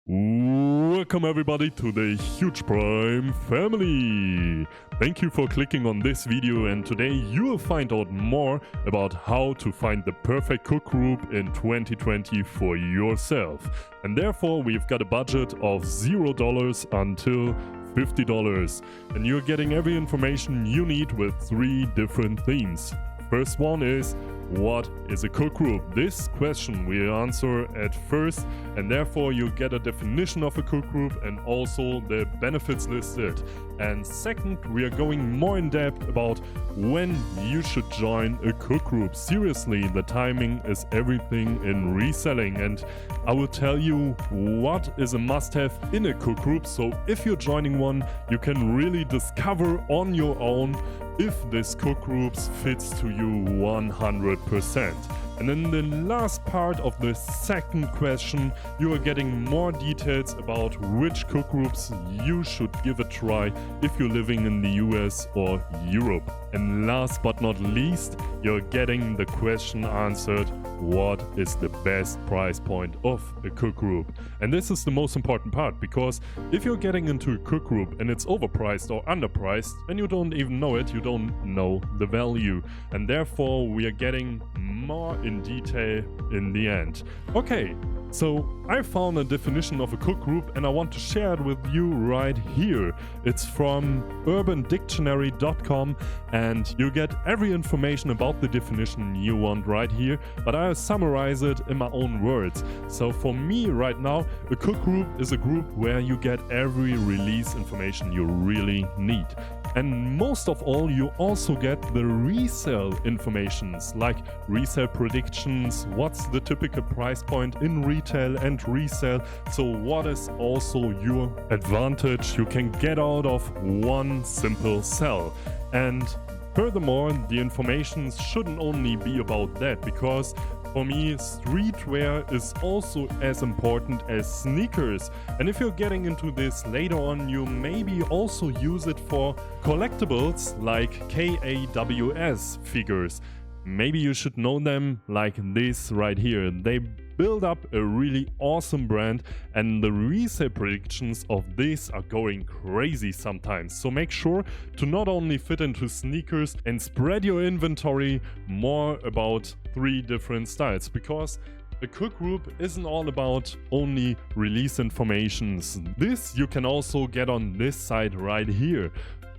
Welcome everybody to the Huge Prime family! Thank you for clicking on this video, and today you will find out more about how to find the perfect cook group in 2020 for yourself. And therefore we've got a budget of $0 until $50, and you're getting every information you need with 3 different themes. First one is, what is a cook group? This question we answer at first, and therefore you get a definition of a cook group and also the benefits listed. And second, we are going more in depth about when you should join a cook group. Seriously, the timing is everything in reselling, and I will tell you what is a must-have in a cook group, so if you're joining one, you can really discover on your own if this cook group fits to you 100%. And in the last part of the second question, you are getting more details about which cook groups you should give a try if you're living in the US or Europe. And last but not least, you're getting the question answered, what is the best price point of a cook group? And this is the most important part, because if you're getting into a cook group and it's overpriced or underpriced and you don't even know it, you don't know the value. And therefore we are getting more in detail in the end. Okay, so I found a definition of a cook group and I want to share it with you right here. It's from urbandictionary.com, and you get every information about the definition you want right here, but I'll summarize it in my own words. So for me right now, a cook group is a group where you get every release information you really need. And most of all, you also get the resale informations, like resale predictions, what's the typical price point in retail and resale, so what is also your advantage you can get out of one simple sell. And furthermore, the information shouldn't only be about that, because for me, streetwear is also as important as sneakers. And if you're getting into this later on, you maybe also use it for collectibles like KAWS figures. Maybe you should know them like this right here. They build up a really awesome brand, and the resale predictions of this are going crazy sometimes. So make sure to not only fit into sneakers and spread your inventory more about 3 different styles, because a cook group isn't all about only release informations. This you can also get on this side right here.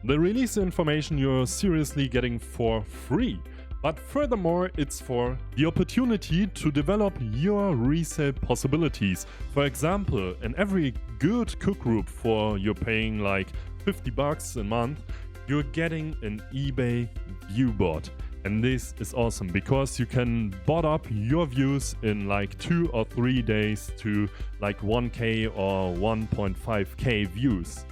The release information you're seriously getting for free. But furthermore, it's for the opportunity to develop your resale possibilities. For example, in every good cook group for you're paying like $50 a month, you're getting an eBay view bot. And this is awesome because you can bot up your views in like 2 or 3 days to like 1K or 1.5K views.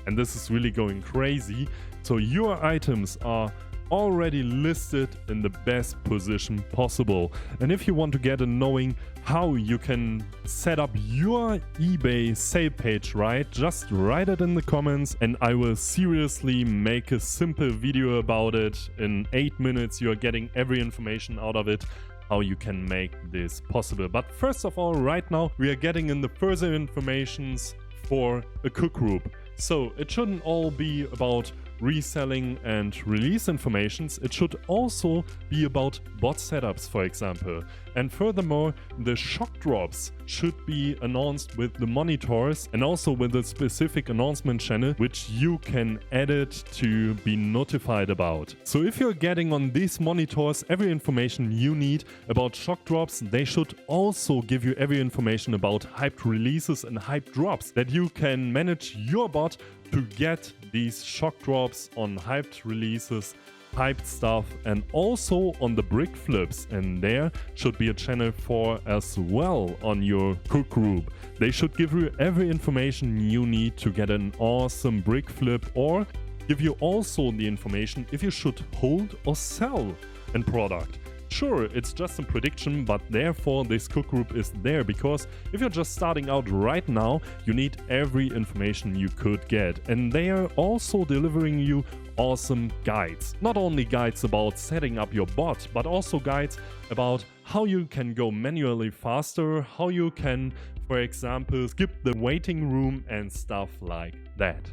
And this is really going crazy. So your items are already listed in the best position possible. And if you want to get a knowing how you can set up your eBay sale page right, just write it in the comments and I will seriously make a simple video about it. In 8 minutes you're getting every information out of it, how you can make this possible. But first of all, right now we are getting in the further informations for a cook group. So it shouldn't all be about reselling and release informations, it should also be about bot setups, for example. And furthermore, the shock drops should be announced with the monitors and also with a specific announcement channel which you can edit to be notified about. So if you're getting on these monitors every information you need about shock drops, they should also give you every information about hyped releases and hyped drops, that you can manage your bot to get these shock drops on hyped releases, hyped stuff, and also on the brick flips. And there should be a channel for as well on your cook group. They should give you every information you need to get an awesome brick flip, or give you also the information if you should hold or sell a product. Sure, it's just a prediction, but therefore this cook group is there, because if you're just starting out right now, you need every information you could get. And they are also delivering you awesome guides. Not only guides about setting up your bot, but also guides about how you can go manually faster, how you can for example, skip the waiting room and stuff like that.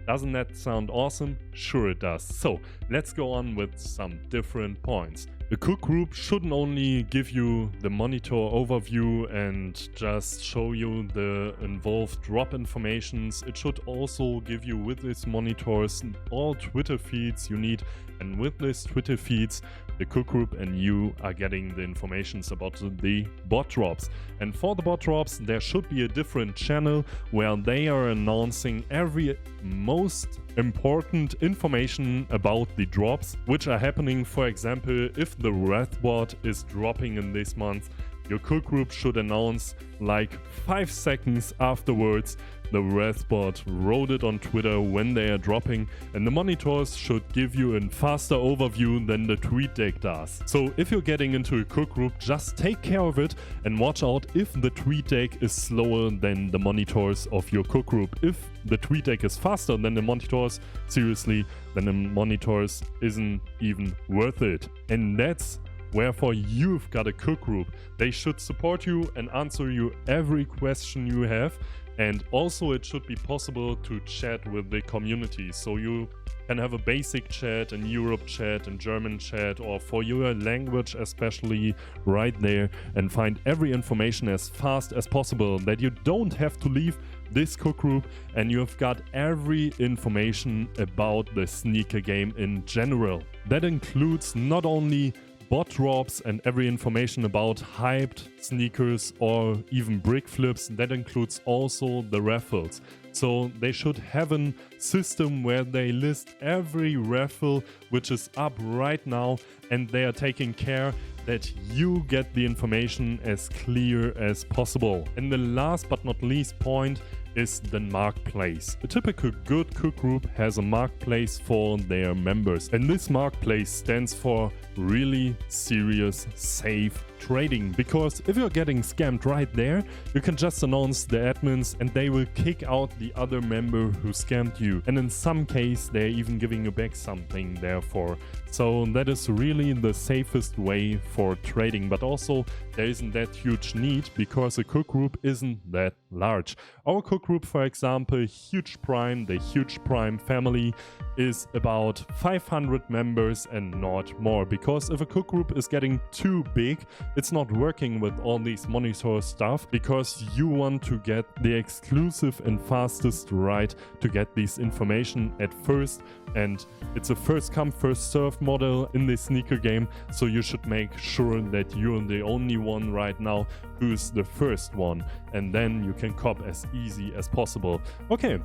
Doesn't that sound awesome? Sure it does. So let's go on with some different points. The cook group shouldn't only give you the monitor overview and just show you the involved drop informations. It should also give you, with these monitors, all Twitter feeds you need. And with these Twitter feeds, the cook group and you are getting the informations about the bot drops. And for the bot drops, there should be a different channel where they are announcing every most important information about the drops which are happening. For example, if the Wrath bot is dropping in this month, your cook group should announce like 5 seconds afterwards the Wrath bot wrote it on Twitter when they are dropping, and the monitors should give you a faster overview than the TweetDeck does. So if you're getting into a cook group, just take care of it and watch out if the TweetDeck is slower than the monitors of your cook group. If the TweetDeck is faster than the monitors, seriously, then the monitors isn't even worth it. And that's wherefore you've got a cook group. They should support you and answer you every question you have. And also it should be possible to chat with the community. So you can have a basic chat, in Europe chat, and German chat, or for your language especially, right there, and find every information as fast as possible, that you don't have to leave this cook group and you've got every information about the sneaker game in general. That includes not only bot drops and every information about hyped sneakers or even brick flips, that includes also the raffles. So they should have a system where they list every raffle which is up right now, and they are taking care that you get the information as clear as possible. And the last but not least point is the marketplace. A typical good cook group has a marketplace for their members, and this marketplace stands for really serious, safe trading, because if you're getting scammed right there, you can just announce the admins and they will kick out the other member who scammed you, and in some case they're even giving you back something therefore. So that is really the safest way for trading, but also there isn't that huge need because a cook group isn't that large. Our cook group, for example, Huge Prime, the Huge Prime family, is about 500 members and not more, because if a cook group is getting too big, it's not working with all these monitor stuff, because you want to get the exclusive and fastest right to get this information at first, and it's a first come first serve model in this sneaker game, so you should make sure that you're the only one right now who's the first one, and then you can cop as easy as possible. Okay,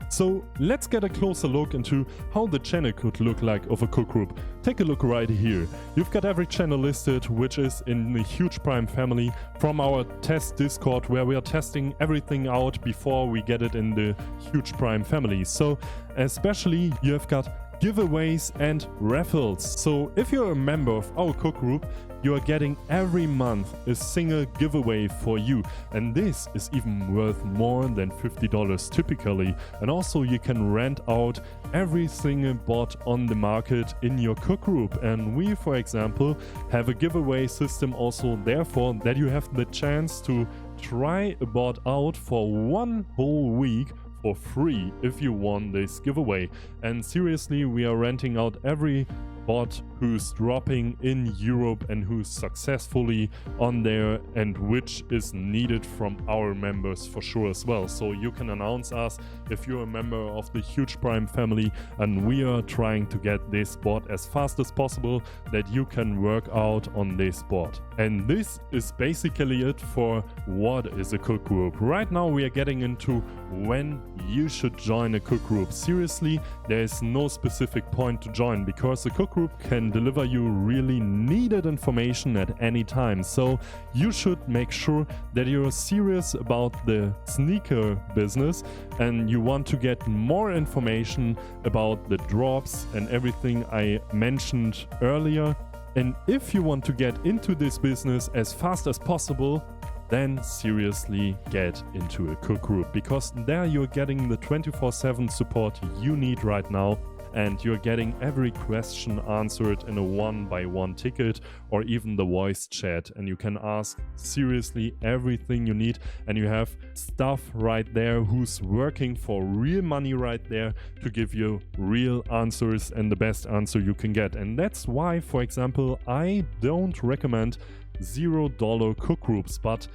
so let's get a closer look into how the channel could look like of a cook group. Take a look right here. You've got every channel listed which is in the Huge Prime family from our test Discord, where we are testing everything out before we get it in the Huge Prime family. So especially you have got giveaways and raffles. So if you're a member of our cook group, you are getting every month a single giveaway for you, and this is even worth more than $50 typically. And also you can rent out every single bot on the market in your cook group, and we, for example, have a giveaway system also, therefore that you have the chance to try a bot out for 1 whole week for free if you won this giveaway. And seriously, we are renting out every bot who's dropping in Europe and who's successfully on there, and which is needed from our members for sure as well. So you can announce us if you're a member of the Huge Prime family, and we are trying to get this bot as fast as possible that you can work out on this bot. And this is basically it for what is a cook group. Right now we are getting into when you should join a cook group. Seriously, there is no specific point to join, because a cook group can deliver you really needed information at any time. So you should make sure that you're serious about the sneaker business and you want to get more information about the drops and everything I mentioned earlier. And if you want to get into this business as fast as possible, then seriously get into a cook group, because there you're getting the 24/7 support you need right now. and you're getting every question answered in a one-by-one ticket or even the voice chat, and you can ask seriously everything you need, and you have staff right there who's working for real money right there to give you real answers and the best answer you can get. And that's why, for example, I don't recommend $0 cook groups, but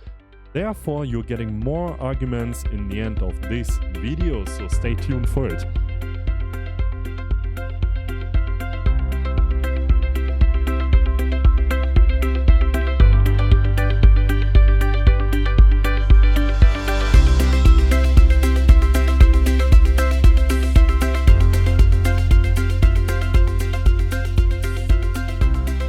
therefore you're getting more arguments in the end of this video, so stay tuned for it.